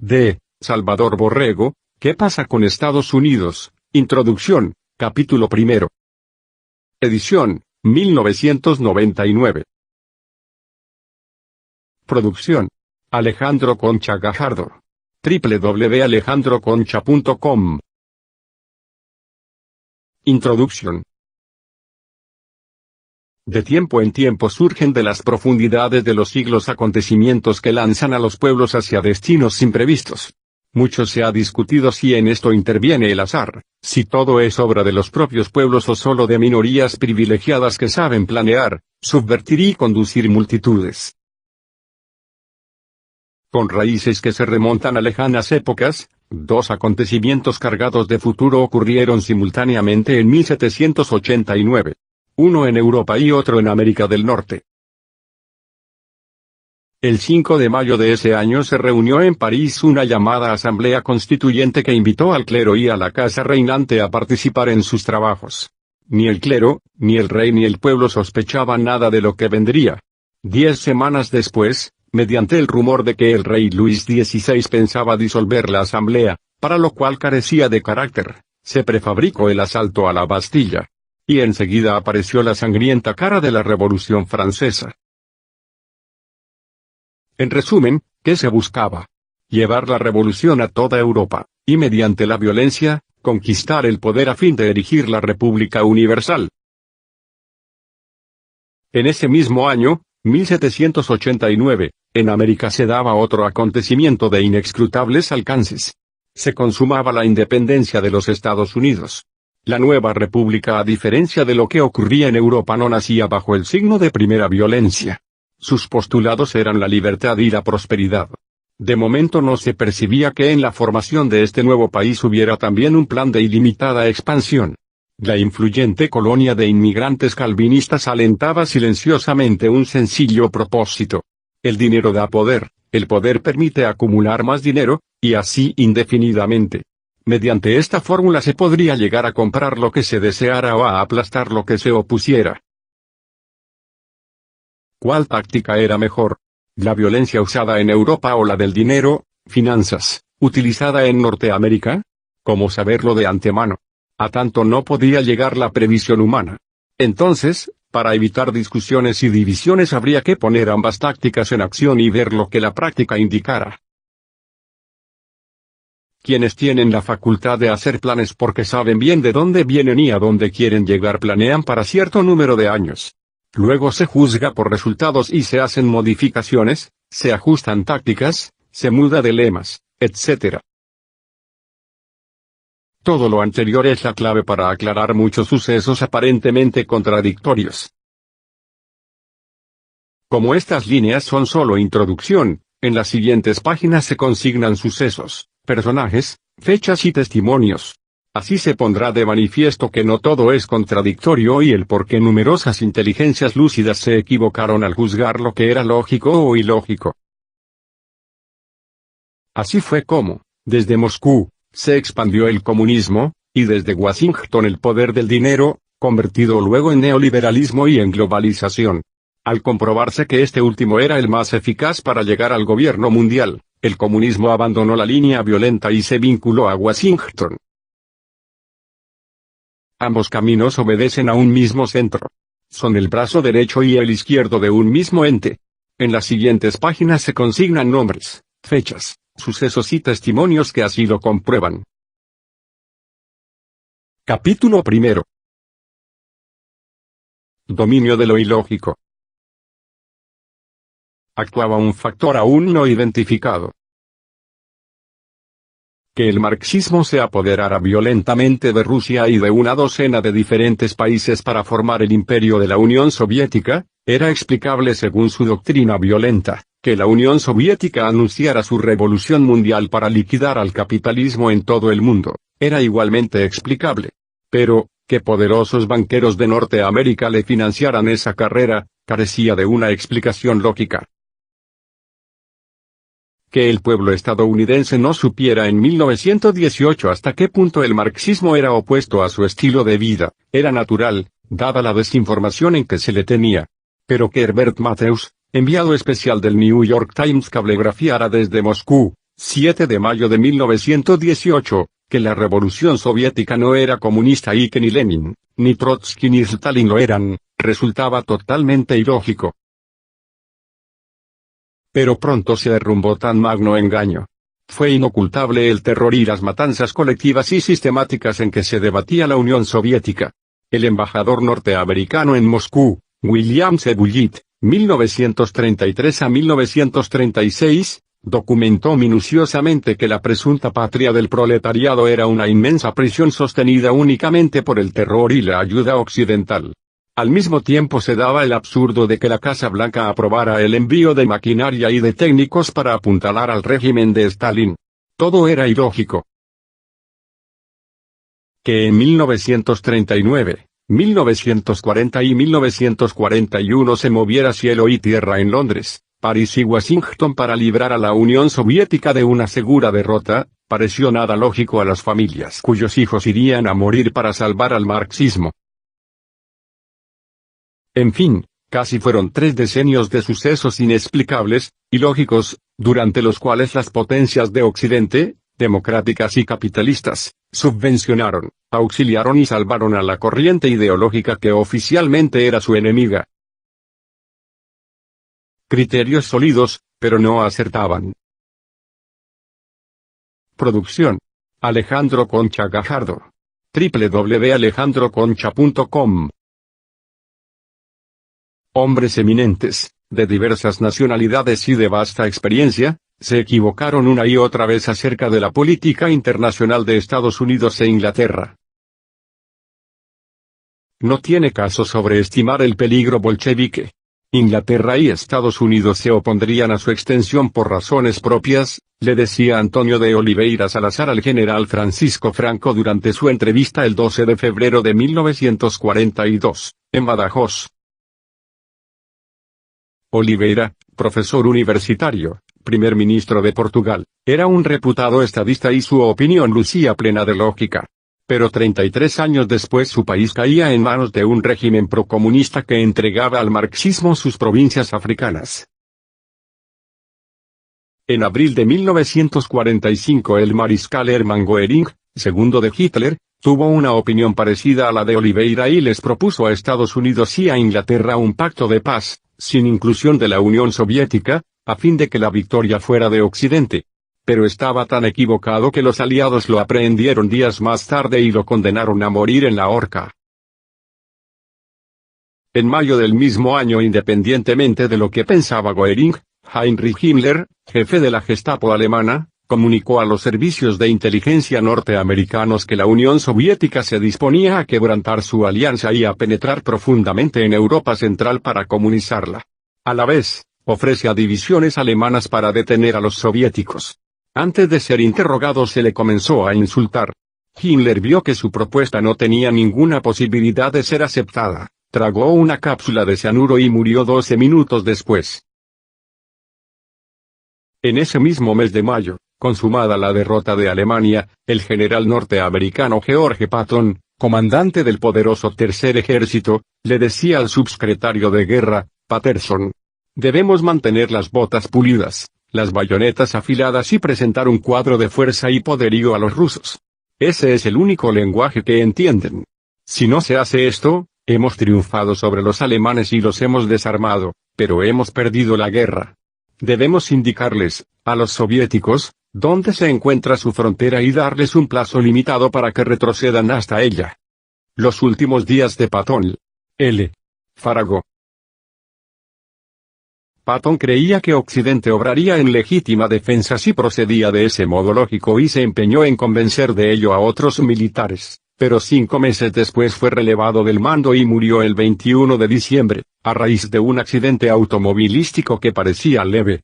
de Salvador Borrego, ¿Qué pasa con Estados Unidos? Introducción, capítulo primero. Edición, 1999. Producción: Alejandro Concha Gajardo. www.alejandroconcha.com. Introducción. De tiempo en tiempo surgen de las profundidades de los siglos acontecimientos que lanzan a los pueblos hacia destinos imprevistos. Mucho se ha discutido si en esto interviene el azar, si todo es obra de los propios pueblos o solo de minorías privilegiadas que saben planear, subvertir y conducir multitudes. Con raíces que se remontan a lejanas épocas, dos acontecimientos cargados de futuro ocurrieron simultáneamente en 1789. Uno en Europa y otro en América del Norte. El 5 de mayo de ese año se reunió en París una llamada Asamblea Constituyente que invitó al clero y a la casa reinante a participar en sus trabajos. Ni el clero, ni el rey ni el pueblo sospechaban nada de lo que vendría. 10 semanas después, mediante el rumor de que el rey Luis XVI pensaba disolver la Asamblea, para lo cual carecía de carácter, se prefabricó el asalto a la Bastilla. Y enseguida apareció la sangrienta cara de la Revolución Francesa. En resumen, ¿qué se buscaba? Llevar la revolución a toda Europa, y mediante la violencia, conquistar el poder a fin de erigir la República Universal. En ese mismo año, 1789, en América se daba otro acontecimiento de inescrutables alcances. Se consumaba la independencia de los Estados Unidos. La nueva república, a diferencia de lo que ocurría en Europa, no nacía bajo el signo de primera violencia. Sus postulados eran la libertad y la prosperidad. De momento no se percibía que en la formación de este nuevo país hubiera también un plan de ilimitada expansión. La influyente colonia de inmigrantes calvinistas alentaba silenciosamente un sencillo propósito. El dinero da poder, el poder permite acumular más dinero, y así indefinidamente. Mediante esta fórmula se podría llegar a comprar lo que se deseara o a aplastar lo que se opusiera. ¿Cuál táctica era mejor? ¿La violencia usada en Europa o la del dinero, finanzas, utilizada en Norteamérica? ¿Cómo saberlo de antemano? A tanto no podía llegar la previsión humana. Entonces, para evitar discusiones y divisiones habría que poner ambas tácticas en acción y ver lo que la práctica indicara. Quienes tienen la facultad de hacer planes porque saben bien de dónde vienen y a dónde quieren llegar planean para cierto número de años. Luego se juzga por resultados y se hacen modificaciones, se ajustan tácticas, se muda de lemas, etc. Todo lo anterior es la clave para aclarar muchos sucesos aparentemente contradictorios. Como estas líneas son solo introducción, en las siguientes páginas se consignan sucesos, personajes, fechas y testimonios. Así se pondrá de manifiesto que no todo es contradictorio y el por qué numerosas inteligencias lúcidas se equivocaron al juzgar lo que era lógico o ilógico. Así fue como, desde Moscú, se expandió el comunismo, y desde Washington el poder del dinero, convertido luego en neoliberalismo y en globalización. Al comprobarse que este último era el más eficaz para llegar al gobierno mundial, el comunismo abandonó la línea violenta y se vinculó a Washington. Ambos caminos obedecen a un mismo centro. Son el brazo derecho y el izquierdo de un mismo ente. En las siguientes páginas se consignan nombres, fechas, sucesos y testimonios que así lo comprueban. Capítulo primero. Dominio de lo ilógico. Actuaba un factor aún no identificado. Que el marxismo se apoderara violentamente de Rusia y de una docena de diferentes países para formar el imperio de la Unión Soviética, era explicable según su doctrina violenta. Que la Unión Soviética anunciara su revolución mundial para liquidar al capitalismo en todo el mundo, era igualmente explicable. Pero, que poderosos banqueros de Norteamérica le financiaran esa carrera, carecía de una explicación lógica. Que el pueblo estadounidense no supiera en 1918 hasta qué punto el marxismo era opuesto a su estilo de vida, era natural, dada la desinformación en que se le tenía. Pero que Herbert Matthews, enviado especial del New York Times, cablegrafiara desde Moscú, 7 de mayo de 1918, que la revolución soviética no era comunista y que ni Lenin, ni Trotsky ni Stalin lo eran, resultaba totalmente ilógico. Pero pronto se derrumbó tan magno engaño. Fue inocultable el terror y las matanzas colectivas y sistemáticas en que se debatía la Unión Soviética. El embajador norteamericano en Moscú, William C. Bullitt, 1933 a 1936, documentó minuciosamente que la presunta patria del proletariado era una inmensa prisión sostenida únicamente por el terror y la ayuda occidental. Al mismo tiempo se daba el absurdo de que la Casa Blanca aprobara el envío de maquinaria y de técnicos para apuntalar al régimen de Stalin. Todo era ilógico. Que en 1939, 1940 y 1941 se moviera cielo y tierra en Londres, París y Washington para librar a la Unión Soviética de una segura derrota, pareció nada lógico a las familias cuyos hijos irían a morir para salvar al marxismo. En fin, casi fueron 3 decenios de sucesos inexplicables, ilógicos, durante los cuales las potencias de Occidente, democráticas y capitalistas, subvencionaron, auxiliaron y salvaron a la corriente ideológica que oficialmente era su enemiga. Criterios sólidos, pero no acertaban. Producción: Alejandro Concha Gajardo. www.alejandroconcha.com. Hombres eminentes, de diversas nacionalidades y de vasta experiencia, se equivocaron una y otra vez acerca de la política internacional de Estados Unidos e Inglaterra. No tiene caso sobreestimar el peligro bolchevique. Inglaterra y Estados Unidos se opondrían a su extensión por razones propias, le decía Antonio de Oliveira Salazar al general Francisco Franco durante su entrevista el 12 de febrero de 1942, en Badajoz. Oliveira, profesor universitario, primer ministro de Portugal, era un reputado estadista y su opinión lucía plena de lógica. Pero 33 años después su país caía en manos de un régimen procomunista que entregaba al marxismo sus provincias africanas. En abril de 1945 el mariscal Hermann Göring, segundo de Hitler, tuvo una opinión parecida a la de Oliveira y les propuso a Estados Unidos y a Inglaterra un pacto de paz, sin inclusión de la Unión Soviética, a fin de que la victoria fuera de Occidente. Pero estaba tan equivocado que los aliados lo aprehendieron días más tarde y lo condenaron a morir en la horca. En mayo del mismo año, independientemente de lo que pensaba Göring, Heinrich Himmler, jefe de la Gestapo alemana, comunicó a los servicios de inteligencia norteamericanos que la Unión Soviética se disponía a quebrantar su alianza y a penetrar profundamente en Europa Central para comunizarla. A la vez, ofrece a divisiones alemanas para detener a los soviéticos. Antes de ser interrogado se le comenzó a insultar. Himmler vio que su propuesta no tenía ninguna posibilidad de ser aceptada, tragó una cápsula de cianuro y murió 12 minutos después. En ese mismo mes de mayo, consumada la derrota de Alemania, el general norteamericano George Patton, comandante del poderoso Tercer Ejército, le decía al subsecretario de guerra, Patterson: debemos mantener las botas pulidas, las bayonetas afiladas y presentar un cuadro de fuerza y poderío a los rusos. Ese es el único lenguaje que entienden. Si no se hace esto, hemos triunfado sobre los alemanes y los hemos desarmado, pero hemos perdido la guerra. Debemos indicarles, a los soviéticos, dónde se encuentra su frontera y darles un plazo limitado para que retrocedan hasta ella. Los últimos días de Patton. L. Farrago. Patton creía que Occidente obraría en legítima defensa si procedía de ese modo lógico y se empeñó en convencer de ello a otros militares, pero 5 meses después fue relevado del mando y murió el 21 de diciembre, a raíz de un accidente automovilístico que parecía leve.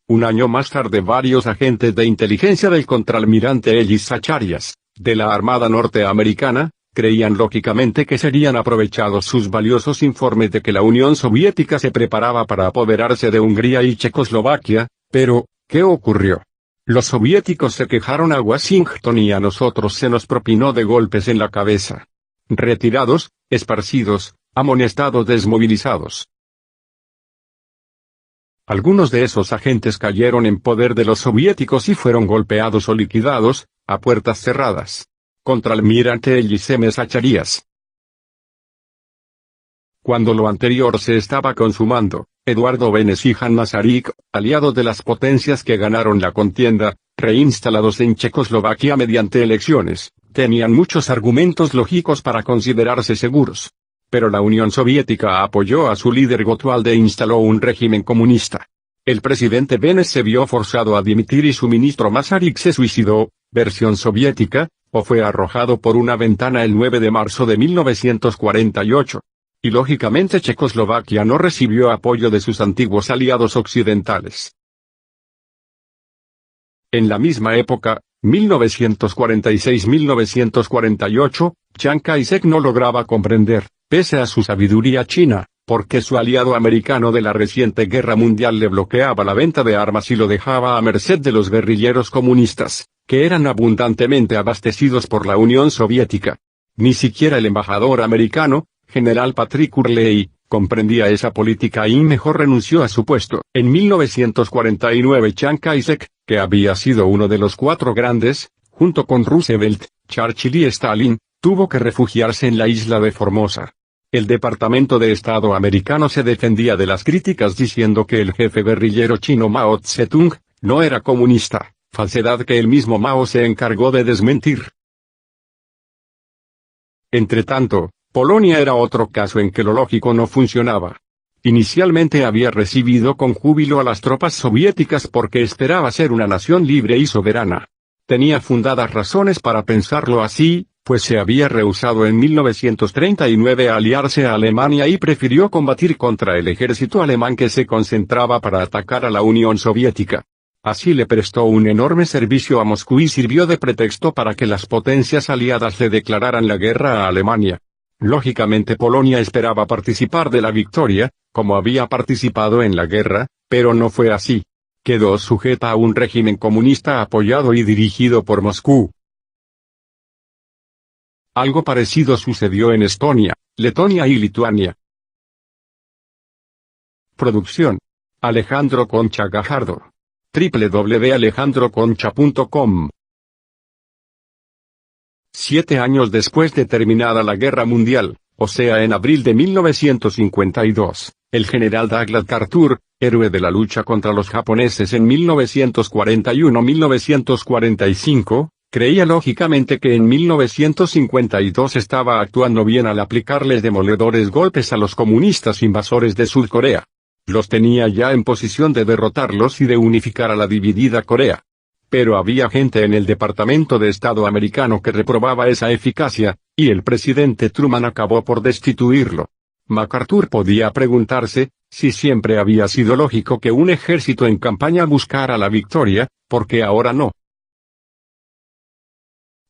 Un año más tarde varios agentes de inteligencia del contraalmirante Ellis Zacharias, de la Armada norteamericana, creían lógicamente que serían aprovechados sus valiosos informes de que la Unión Soviética se preparaba para apoderarse de Hungría y Checoslovaquia, pero, ¿qué ocurrió? Los soviéticos se quejaron a Washington y a nosotros se nos propinó de golpes en la cabeza. Retirados, esparcidos, amonestados, desmovilizados. Algunos de esos agentes cayeron en poder de los soviéticos y fueron golpeados o liquidados, a puertas cerradas. Contraalmirante Elisem Zacharias. Cuando lo anterior se estaba consumando, Eduardo Benes y Jan Masaryk, aliados de las potencias que ganaron la contienda, reinstalados en Checoslovaquia mediante elecciones, tenían muchos argumentos lógicos para considerarse seguros. Pero la Unión Soviética apoyó a su líder Gottwald e instaló un régimen comunista. El presidente Benes se vio forzado a dimitir y su ministro Masaryk se suicidó, versión soviética, o fue arrojado por una ventana el 9 de marzo de 1948. Y lógicamente Checoslovaquia no recibió apoyo de sus antiguos aliados occidentales. En la misma época, 1946-1948, Chiang Kai-shek no lograba comprender, pese a su sabiduría china, porque su aliado americano de la reciente guerra mundial le bloqueaba la venta de armas y lo dejaba a merced de los guerrilleros comunistas, que eran abundantemente abastecidos por la Unión Soviética. Ni siquiera el embajador americano, general Patrick Hurley, comprendía esa política y mejor renunció a su puesto. En 1949 Chiang Kai-shek, que había sido uno de los cuatro grandes, junto con Roosevelt, Churchill y Stalin, tuvo que refugiarse en la isla de Formosa. El Departamento de Estado americano se defendía de las críticas diciendo que el jefe guerrillero chino Mao Tse-tung no era comunista, falsedad que el mismo Mao se encargó de desmentir. Entretanto, Polonia era otro caso en que lo lógico no funcionaba. Inicialmente había recibido con júbilo a las tropas soviéticas porque esperaba ser una nación libre y soberana. Tenía fundadas razones para pensarlo así, pues se había rehusado en 1939 a aliarse a Alemania y prefirió combatir contra el ejército alemán que se concentraba para atacar a la Unión Soviética. Así le prestó un enorme servicio a Moscú y sirvió de pretexto para que las potencias aliadas le declararan la guerra a Alemania. Lógicamente Polonia esperaba participar de la victoria, como había participado en la guerra, pero no fue así. Quedó sujeta a un régimen comunista apoyado y dirigido por Moscú. Algo parecido sucedió en Estonia, Letonia y Lituania. Producción: Alejandro Concha Gajardo. www.alejandroconcha.com. 7 años después de terminada la Guerra Mundial, o sea en abril de 1952, el general Douglas MacArthur, héroe de la lucha contra los japoneses en 1941-1945, creía lógicamente que en 1952 estaba actuando bien al aplicarles demoledores golpes a los comunistas invasores de Sudcorea. Los tenía ya en posición de derrotarlos y de unificar a la dividida Corea. Pero había gente en el Departamento de Estado americano que reprobaba esa eficacia, y el presidente Truman acabó por destituirlo. MacArthur podía preguntarse, si siempre había sido lógico que un ejército en campaña buscara la victoria, ¿por qué ahora no?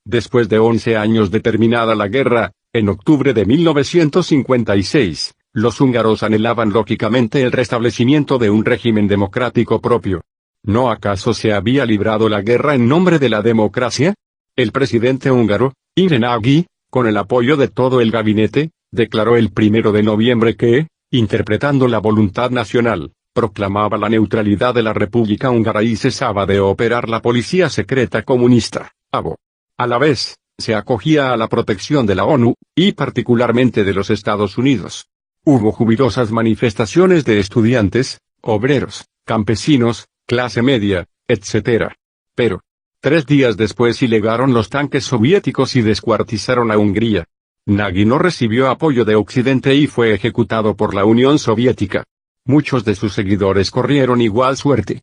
Después de 11 años de terminada la guerra, en octubre de 1956, los húngaros anhelaban lógicamente el restablecimiento de un régimen democrático propio. ¿No acaso se había librado la guerra en nombre de la democracia? El presidente húngaro, Imre Nagy, con el apoyo de todo el gabinete, declaró el 1 de noviembre que, interpretando la voluntad nacional, proclamaba la neutralidad de la República Húngara y cesaba de operar la policía secreta comunista, ABO. A la vez, se acogía a la protección de la ONU, y particularmente de los Estados Unidos. Hubo jubilosas manifestaciones de estudiantes, obreros, campesinos, clase media, etc. Pero, 3 días después llegaron los tanques soviéticos y descuartizaron a Hungría. Nagy no recibió apoyo de Occidente y fue ejecutado por la Unión Soviética. Muchos de sus seguidores corrieron igual suerte.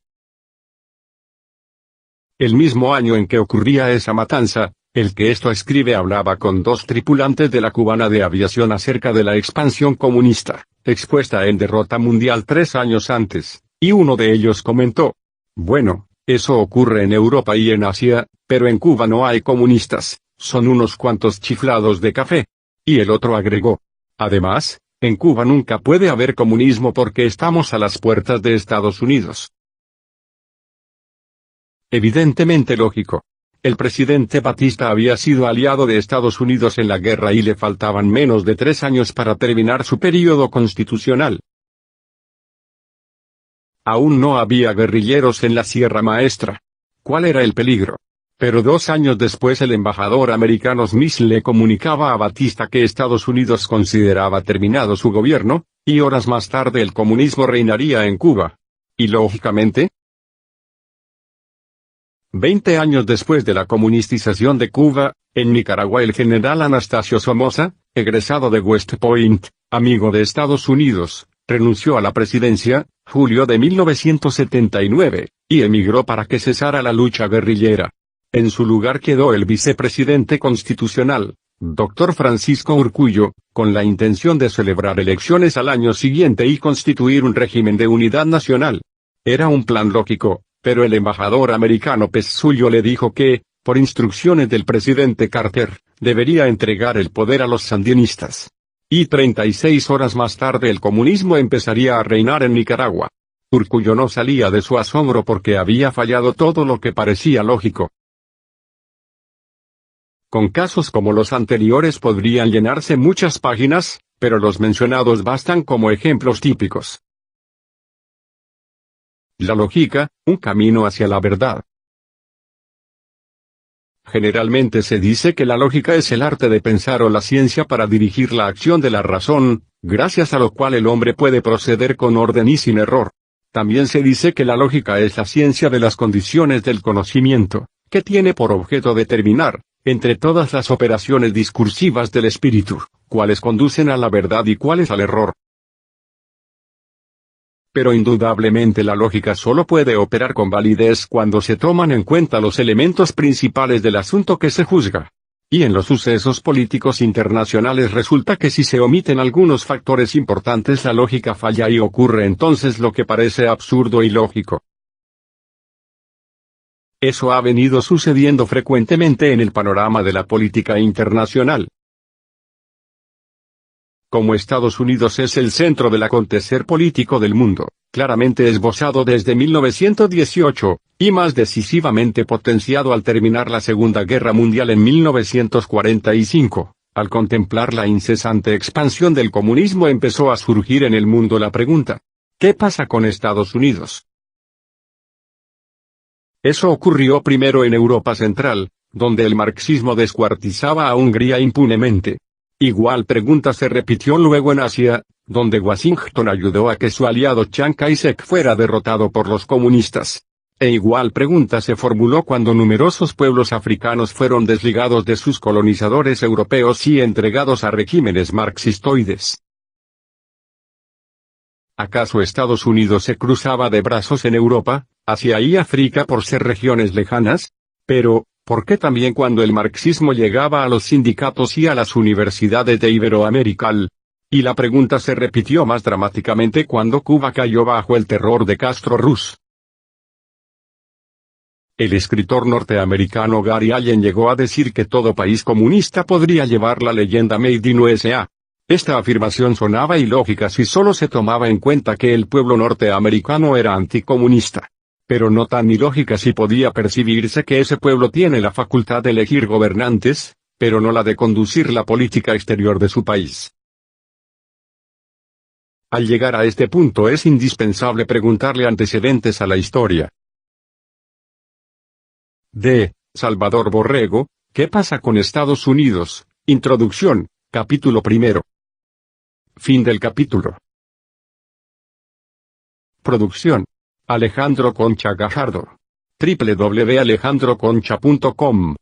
El mismo año en que ocurría esa matanza, el que esto escribe hablaba con 2 tripulantes de la cubana de aviación acerca de la expansión comunista, expuesta en derrota mundial 3 años antes. Y uno de ellos comentó: bueno, eso ocurre en Europa y en Asia, pero en Cuba no hay comunistas, son unos cuantos chiflados de café. Y el otro agregó: además, en Cuba nunca puede haber comunismo porque estamos a las puertas de Estados Unidos. Evidentemente lógico. El presidente Batista había sido aliado de Estados Unidos en la guerra y le faltaban menos de 3 años para terminar su período constitucional. Aún no había guerrilleros en la Sierra Maestra. ¿Cuál era el peligro? Pero 2 años después el embajador americano Smith le comunicaba a Batista que Estados Unidos consideraba terminado su gobierno, y horas más tarde el comunismo reinaría en Cuba. Y lógicamente, 20 años después de la comunistización de Cuba, en Nicaragua el general Anastasio Somoza, egresado de West Point, amigo de Estados Unidos, renunció a la presidencia, julio de 1979, y emigró para que cesara la lucha guerrillera. En su lugar quedó el vicepresidente constitucional, Dr. Francisco Urcullo, con la intención de celebrar elecciones al año siguiente y constituir un régimen de unidad nacional. Era un plan lógico, pero el embajador americano Pezzullo le dijo que, por instrucciones del presidente Carter, debería entregar el poder a los sandinistas. Y 36 horas más tarde el comunismo empezaría a reinar en Nicaragua. Urcullo no salía de su asombro porque había fallado todo lo que parecía lógico. Con casos como los anteriores podrían llenarse muchas páginas, pero los mencionados bastan como ejemplos típicos. La lógica, un camino hacia la verdad. Generalmente se dice que la lógica es el arte de pensar o la ciencia para dirigir la acción de la razón, gracias a lo cual el hombre puede proceder con orden y sin error. También se dice que la lógica es la ciencia de las condiciones del conocimiento, que tiene por objeto determinar, entre todas las operaciones discursivas del espíritu, cuáles conducen a la verdad y cuáles al error. Pero indudablemente la lógica solo puede operar con validez cuando se toman en cuenta los elementos principales del asunto que se juzga. Y en los sucesos políticos internacionales resulta que si se omiten algunos factores importantes la lógica falla y ocurre entonces lo que parece absurdo y lógico. Eso ha venido sucediendo frecuentemente en el panorama de la política internacional. Como Estados Unidos es el centro del acontecer político del mundo, claramente esbozado desde 1918, y más decisivamente potenciado al terminar la Segunda Guerra Mundial en 1945, al contemplar la incesante expansión del comunismo empezó a surgir en el mundo la pregunta: ¿qué pasa con Estados Unidos? Eso ocurrió primero en Europa Central, donde el marxismo descuartizaba a Hungría impunemente. Igual pregunta se repitió luego en Asia, donde Washington ayudó a que su aliado Chiang Kai-shek fuera derrotado por los comunistas. E igual pregunta se formuló cuando numerosos pueblos africanos fueron desligados de sus colonizadores europeos y entregados a regímenes marxistoides. ¿Acaso Estados Unidos se cruzaba de brazos en Europa, Asia y África por ser regiones lejanas? Pero, ¿por qué también cuando el marxismo llegaba a los sindicatos y a las universidades de Iberoamérica? Y la pregunta se repitió más dramáticamente cuando Cuba cayó bajo el terror de Castro Ruz. El escritor norteamericano Gary Allen llegó a decir que todo país comunista podría llevar la leyenda Made in USA. Esta afirmación sonaba ilógica si solo se tomaba en cuenta que el pueblo norteamericano era anticomunista. Pero no tan ilógica si podía percibirse que ese pueblo tiene la facultad de elegir gobernantes, pero no la de conducir la política exterior de su país. Al llegar a este punto es indispensable preguntarle antecedentes a la historia. D. Salvador Borrego, ¿qué pasa con Estados Unidos? Introducción, capítulo 1. Fin del capítulo. Producción: Alejandro Concha Gajardo. www.alejandroconcha.com